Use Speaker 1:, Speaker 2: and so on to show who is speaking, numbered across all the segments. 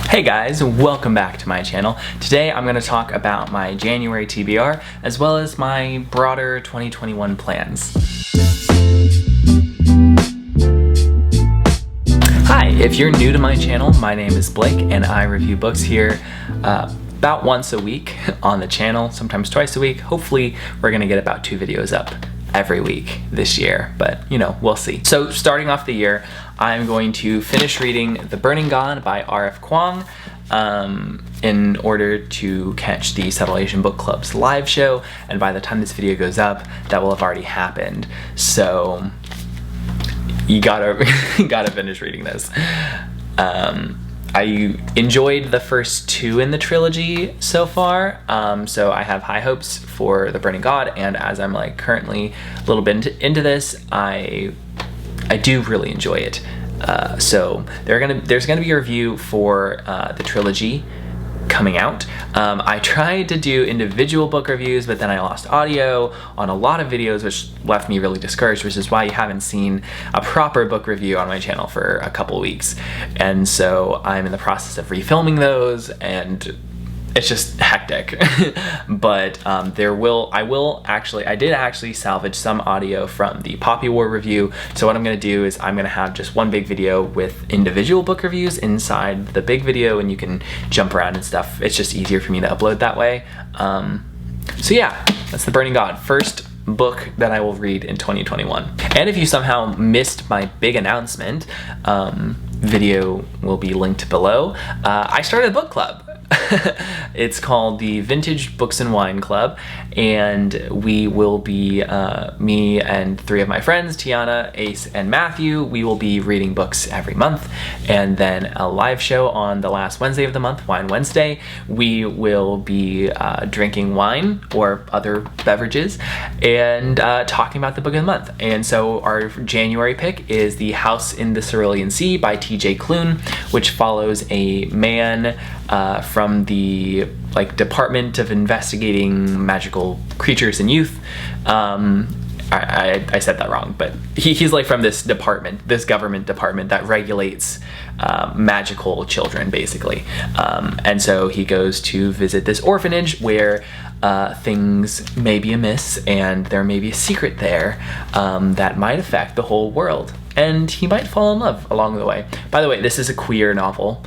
Speaker 1: Hey guys, welcome back to my channel. Today I'm going to talk about my January TBR as well as my broader 2021 plans. Hi, if you're new to my channel, my name is Blake and I review books here about once a week on the channel, sometimes twice a week. Hopefully we're going to get about 2 videos up every week this year, but you know, we'll see. So starting off the year, I'm going to finish reading The Burning God by R.F. Kuang in order to catch the Subtle Asian Book Club's live show, and by the time this video goes up, that will have already happened. So you gotta finish reading this. I enjoyed the first 2 in the trilogy so far, so I have high hopes for The Burning God, and as I'm like currently a little bit into this, I do really enjoy it. So there's gonna be a review for the trilogy coming out. I tried to do individual book reviews, but then I lost audio on a lot of videos, which left me really discouraged, which is why you haven't seen a proper book review on my channel for a couple weeks. And so I'm in the process of refilming those, and it's just hectic. But I did actually salvage some audio from the Poppy War review. So what I'm gonna do is I'm gonna have just one big video with individual book reviews inside the big video, and you can jump around and stuff. It's just easier for me to upload that way. So yeah, that's The Burning God, first book that I will read in 2021. And if you somehow missed my big announcement, video will be linked below. I started a book club. It's called the Vintage Books and Wine Club, and we will be, me and 3 of my friends, Tiana, Ace, and Matthew, we will be reading books every month, and then a live show on the last Wednesday of the month, Wine Wednesday. We will be drinking wine or other beverages and talking about the book of the month. And so our January pick is The House in the Cerulean Sea by T.J. Klune, which follows a man from the Department of Investigating Magical Creatures and Youth. I said that wrong, but he's like from this department, this government department that regulates magical children, basically. And so he goes to visit this orphanage where things may be amiss, and there may be a secret there that might affect the whole world. And he might fall in love along the way. By the way, this is a queer novel.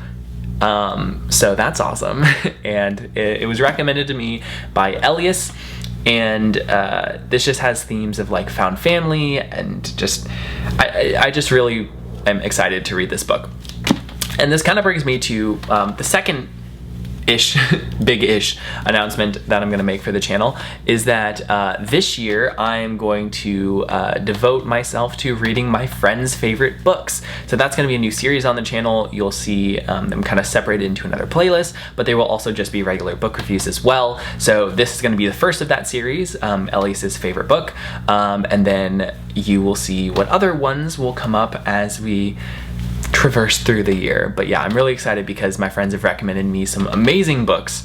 Speaker 1: So that's awesome. And it was recommended to me by Elias, and this just has themes of like found family, and just I just really am excited to read this book. And this kind of brings me to the second big-ish announcement that I'm going to make for the channel, is that this year I'm going to devote myself to reading my friends' favorite books. So that's going to be a new series on the channel. You'll see them kind of separated into another playlist, but they will also just be regular book reviews as well. So this is going to be the first of that series, Elias's favorite book, and then you will see what other ones will come up as we traverse through the year. But yeah, I'm really excited because my friends have recommended me some amazing books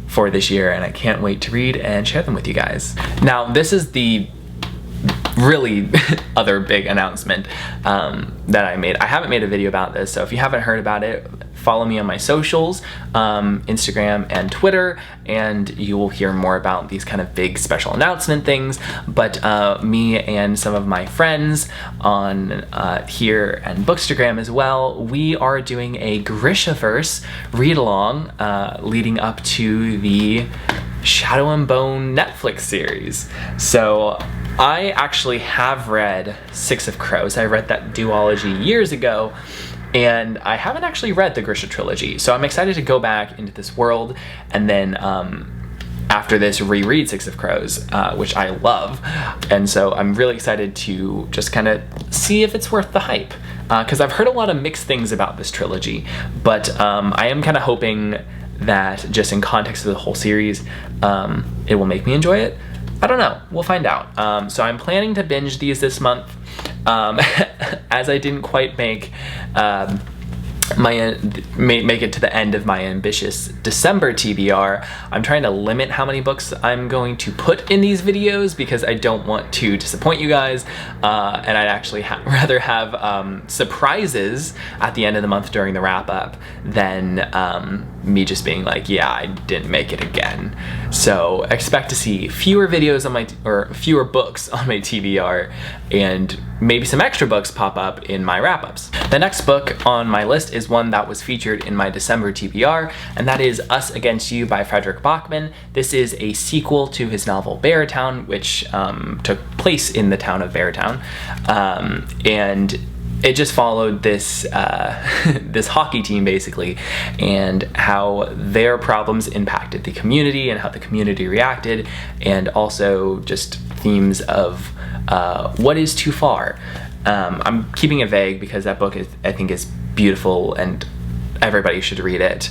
Speaker 1: for this year, and I can't wait to read and share them with you guys. Now, this is the really other big announcement that I made. I haven't made a video about this, so if you haven't heard about it, follow me on my socials, Instagram and Twitter, and you will hear more about these kind of big special announcement things. But me and some of my friends on here and Bookstagram as well, we are doing a Grishaverse read-along leading up to the Shadow and Bone Netflix series. So I actually have read Six of Crows. I read that duology years ago, and I haven't actually read the Grisha trilogy. So I'm excited to go back into this world, and then after this reread Six of Crows, which I love. And so I'm really excited to just kind of see if it's worth the hype, because I've heard a lot of mixed things about this trilogy, but I am kind of hoping that just in context of the whole series, it will make me enjoy it. I don't know, we'll find out. So I'm planning to binge these this month, as I didn't quite make make it to the end of my ambitious December TBR. I'm trying to limit how many books I'm going to put in these videos because I don't want to disappoint you guys, and I'd actually rather have surprises at the end of the month during the wrap up than me just being like, yeah, I didn't make it again. So expect to see fewer videos on fewer books on my TBR, and maybe some extra books pop up in my wrap-ups. The next book on my list is one that was featured in my December TBR, and that is Us Against You by Fredrik Backman. This is a sequel to his novel Beartown, which took place in the town of Beartown, and it just followed this this hockey team basically, and how their problems impacted the community and how the community reacted, and also just themes of what is too far. I'm keeping it vague because that book I think is beautiful and everybody should read it.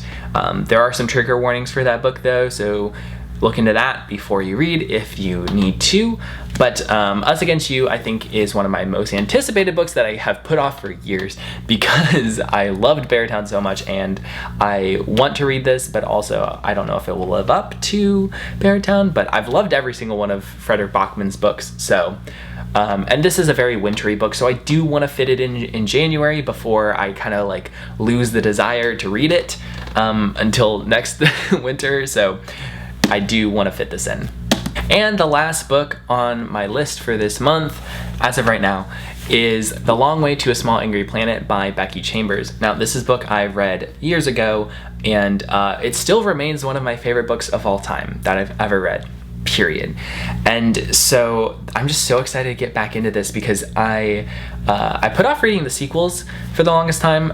Speaker 1: There are some trigger warnings for that book though, so look into that before you read if you need to. But Us Against You, I think, is one of my most anticipated books that I have put off for years because I loved Beartown so much and I want to read this, but also I don't know if it will live up to Beartown, but I've loved every single one of Fredrik Backman's books. So, and this is a very wintry book, so I do want to fit it in January before I kind of like lose the desire to read it until next winter. So I do want to fit this in. And the last book on my list for this month, as of right now, is The Long Way to a Small Angry Planet by Becky Chambers. Now, this is a book I read years ago, and it still remains one of my favorite books of all time that I've ever read, period. And so I'm just so excited to get back into this because I put off reading the sequels for the longest time.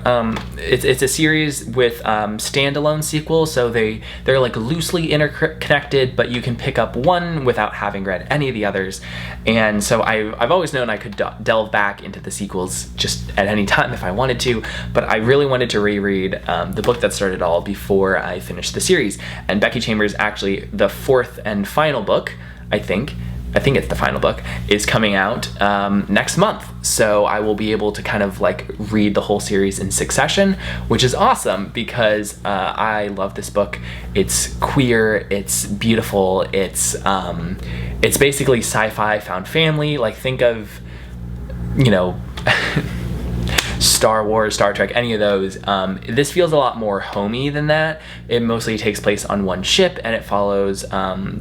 Speaker 1: It's a series with standalone sequels, so they're like loosely interconnected, but you can pick up one without having read any of the others. And so I've always known I could delve back into the sequels just at any time if I wanted to, but I really wanted to reread the book that started it all before I finished the series. And Becky Chambers, actually the fourth and final book, I think it's the final book, is coming out next month. So I will be able to kind of like read the whole series in succession, which is awesome because I love this book. It's queer, it's beautiful, it's basically sci-fi found family. Like think of, you know, Star Wars, Star Trek, any of those. This feels a lot more homey than that. It mostly takes place on one ship, and it follows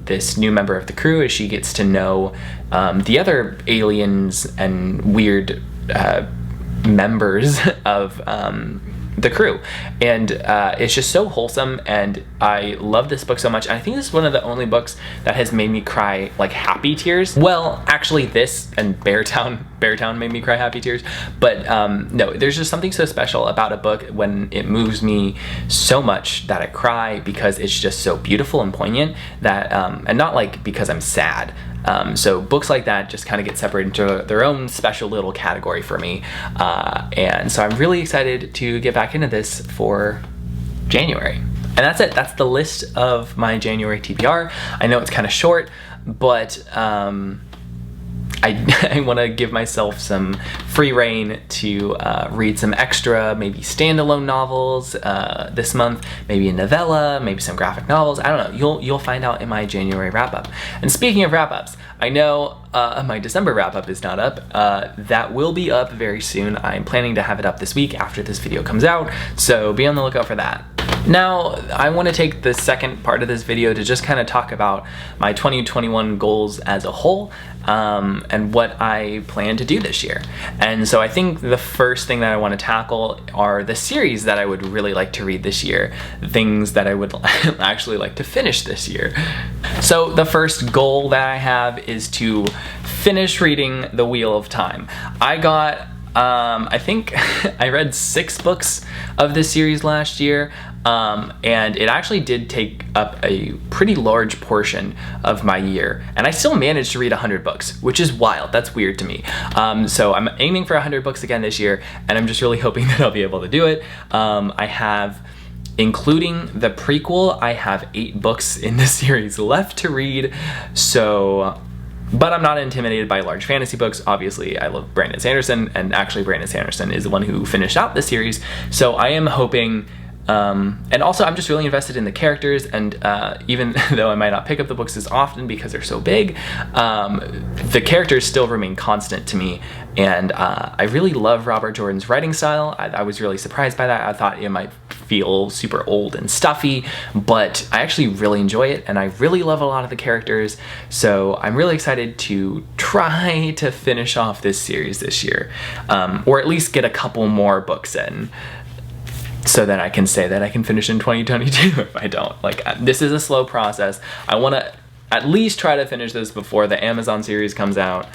Speaker 1: this new member of the crew as she gets to know the other aliens and weird members of the crew. And it's just so wholesome, and I love this book so much. And I think this is one of the only books that has made me cry like happy tears. Well, actually this and Beartown made me cry happy tears, but no, there's just something so special about a book when it moves me so much that I cry because it's just so beautiful and poignant that and not like because I'm sad. So books like that just kind of get separated into their own special little category for me. And so I'm really excited to get back into this for January. And that's it. That's the list of my January TBR. I know it's kind of short, but I want to give myself some free reign to read some extra, maybe standalone novels this month, maybe a novella, maybe some graphic novels. I don't know. You'll find out in my January wrap-up. And speaking of wrap-ups, I know my December wrap-up is not up. That will be up very soon. I'm planning to have it up this week after this video comes out, so be on the lookout for that. Now, I want to take the second part of this video to just kind of talk about my 2021 goals as a whole, and what I plan to do this year. And so I think the first thing that I want to tackle are the series that I would really like to read this year, things that I would actually like to finish this year. So the first goal that I have is to finish reading The Wheel of Time. I got I think I read 6 books of this series last year, and it actually did take up a pretty large portion of my year, and I still managed to read 100 books, which is wild. That's weird to me. So I'm aiming for 100 books again this year, and I'm just really hoping that I'll be able to do it. I have, including the prequel, I have 8 books in the series left to read, so But I'm not intimidated by large fantasy books. Obviously, I love Brandon Sanderson, and actually Brandon Sanderson is the one who finished out the series. So I am hoping, and also I'm just really invested in the characters, and even though I might not pick up the books as often because they're so big, the characters still remain constant to me. And I really love Robert Jordan's writing style. I was really surprised by that. I thought it might feel super old and stuffy, but I actually really enjoy it, and I really love a lot of the characters. So I'm really excited to try to finish off this series this year, or at least get a couple more books in, so that I can say that I can finish in 2022 if I don't. Like, this is a slow process. I want to at least try to finish this before the Amazon series comes out,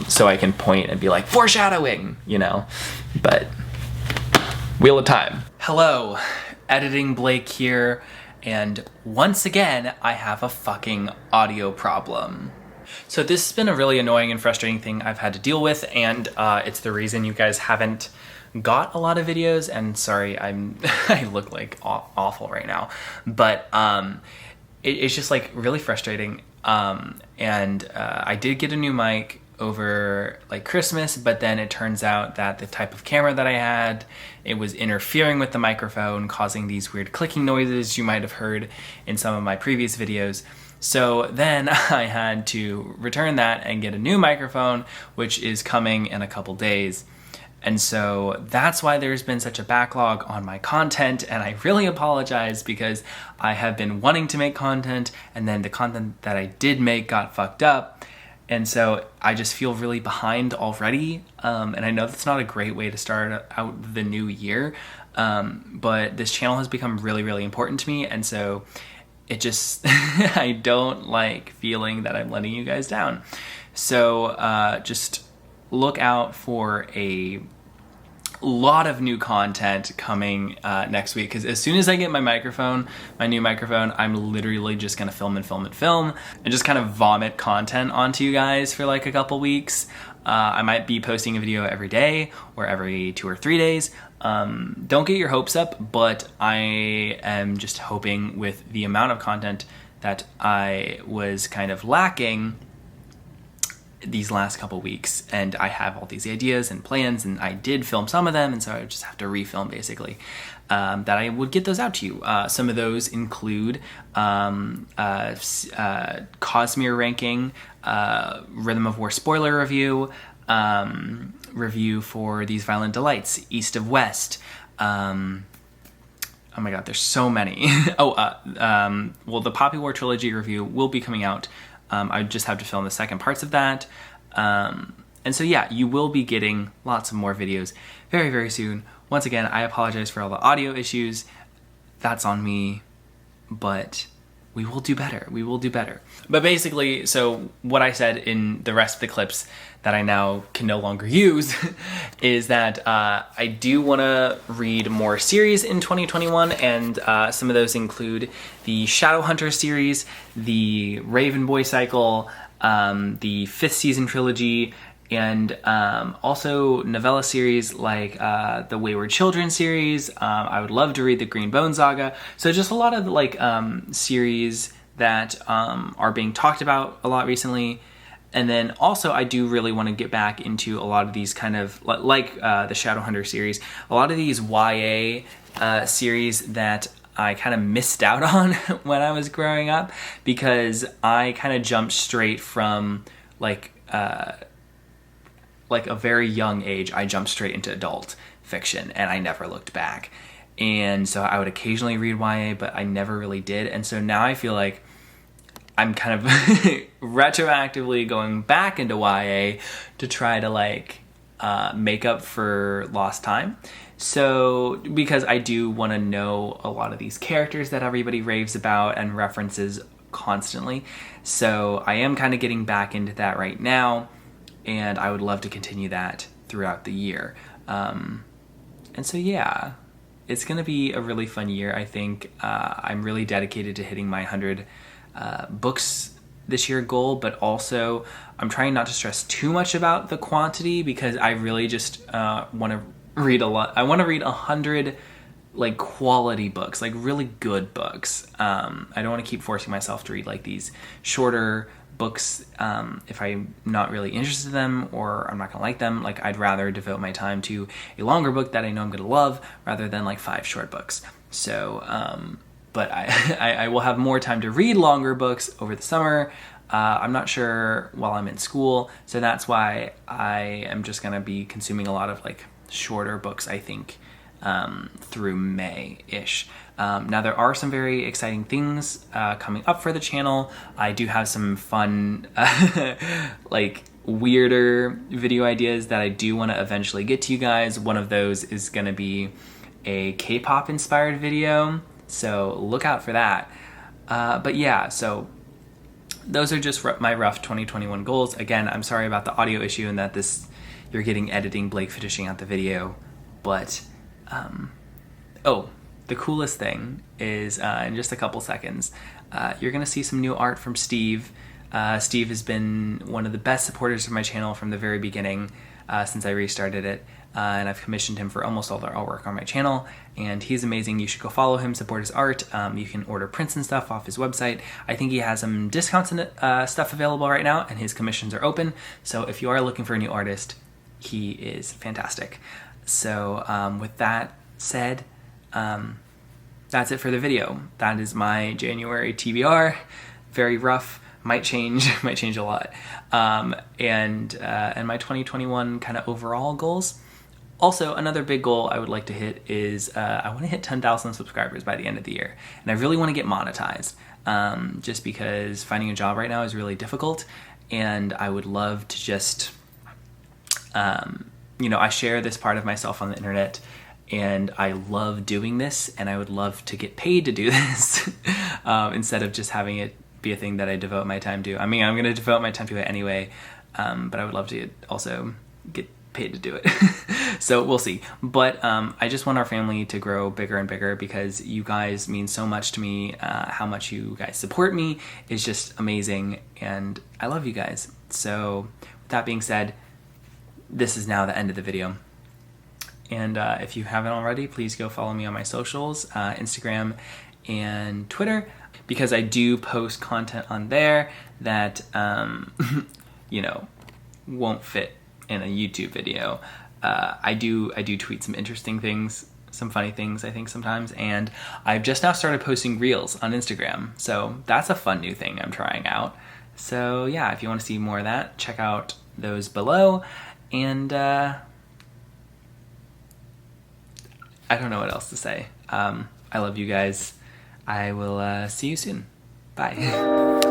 Speaker 1: so I can point and be like, foreshadowing, you know? But Wheel of Time. Hello, Editing Blake here, and once again, I have a fucking audio problem. So this has been a really annoying and frustrating thing I've had to deal with, and it's the reason you guys haven't got a lot of videos. And sorry, I look like awful right now, but it's just like really frustrating. And I did get a new mic over like Christmas, but then it turns out that the type of camera that I had, it was interfering with the microphone, causing these weird clicking noises you might have heard in some of my previous videos. So then I had to return that and get a new microphone, which is coming in a couple days. And so that's why there's been such a backlog on my content, and I really apologize because I have been wanting to make content, and then the content that I did make got fucked up. And so I just feel really behind already, and I know that's not a great way to start out the new year, but this channel has become really, really important to me, and so it just, I don't like feeling that I'm letting you guys down. So just look out for a lot of new content coming next week, because as soon as I get my microphone, my new microphone, I'm literally just gonna film and just kind of vomit content onto you guys for like a couple weeks. I might be posting a video every day or every 2 or 3 days. Don't get your hopes up, but I am just hoping with the amount of content that I was kind of lacking these last couple weeks, and I have all these ideas and plans, and I did film some of them, and so I just have to refilm basically, that I would get those out to you. Some of those include Cosmere ranking, Rhythm of War spoiler review, review for These Violent Delights, East of West, oh my god, there's so many. Well, the Poppy War trilogy review will be coming out. I just have to film the second parts of that. And so yeah, you will be getting lots of more videos very, very soon. Once again, I apologize for all the audio issues. That's on me, but we will do better. We will do better. But basically, so what I said in the rest of the clips that I now can no longer use is that I do want to read more series in 2021, and some of those include the Shadowhunter series, the Raven Boy cycle, the 5th season trilogy, and also novella series like the Wayward Children series. I would love to read the Green Bone Saga. So just a lot of like series that are being talked about a lot recently. And then also I do really want to get back into a lot of these kind of like the Shadowhunter series, a lot of these YA series that I kind of missed out on when I was growing up, because I kind of jumped straight from like a very young age, I jumped straight into adult fiction, and I never looked back. And so I would occasionally read YA, but I never really did. And so now I feel like I'm kind of retroactively going back into YA to try to like make up for lost time. So because I do want to know a lot of these characters that everybody raves about and references constantly. So I am kind of getting back into that right now, and I would love to continue that throughout the year. And so yeah, it's gonna be a really fun year. I think I'm really dedicated to hitting my 100 books this year goal, but also I'm trying not to stress too much about the quantity, because I really just want to read a lot. I want to read 100 like quality books, like really good books. I don't want to keep forcing myself to read like these shorter books, if I'm not really interested in them or I'm not gonna like them, like I'd rather devote my time to a longer book that I know I'm gonna love rather than like 5 short books. So, but I will have more time to read longer books over the summer. I'm not sure while I'm in school, so that's why I am just gonna be consuming a lot of like shorter books, I think, through May-ish. Now there are some very exciting things coming up for the channel. I do have some fun, like weirder video ideas that I do want to eventually get to you guys. One of those is going to be a K-pop inspired video, so look out for that. But yeah, so those are just my rough 2021 goals. Again, I'm sorry about the audio issue and that you're getting editing Blake finishing out the video, but oh, the coolest thing is in just a couple seconds, you're gonna see some new art from Steve. Steve has been one of the best supporters of my channel from the very beginning, since I restarted it. And I've commissioned him for almost all the artwork on my channel, and he's amazing. You should go follow him, support his art. You can order prints and stuff off his website. I think he has some discounts and stuff available right now, and his commissions are open. So if you are looking for a new artist, he is fantastic. So with that said, that's it for the video. That is my January TBR. Very rough. Might change a lot. And my 2021 kind of overall goals. Also, another big goal I would like to hit is I want to hit 10,000 subscribers by the end of the year. And I really want to get monetized, just because finding a job right now is really difficult. And I would love to just, you know, I share this part of myself on the internet, and I love doing this, and I would love to get paid to do this instead of just having it be a thing that I devote my time to. I mean, I'm going to devote my time to it anyway, but I would love to also get paid to do it. So we'll see. But I just want our family to grow bigger and bigger because you guys mean so much to me. How much you guys support me is just amazing, and I love you guys. So with that being said, this is now the end of the video. And if you haven't already, please go follow me on my socials, Instagram and Twitter, because I do post content on there that, you know, won't fit in a YouTube video. I do tweet some interesting things, some funny things, I think, sometimes, and I've just now started posting reels on Instagram, so that's a fun new thing I'm trying out. So yeah, if you want to see more of that, check out those below, and I don't know what else to say. I love you guys. I will see you soon. Bye.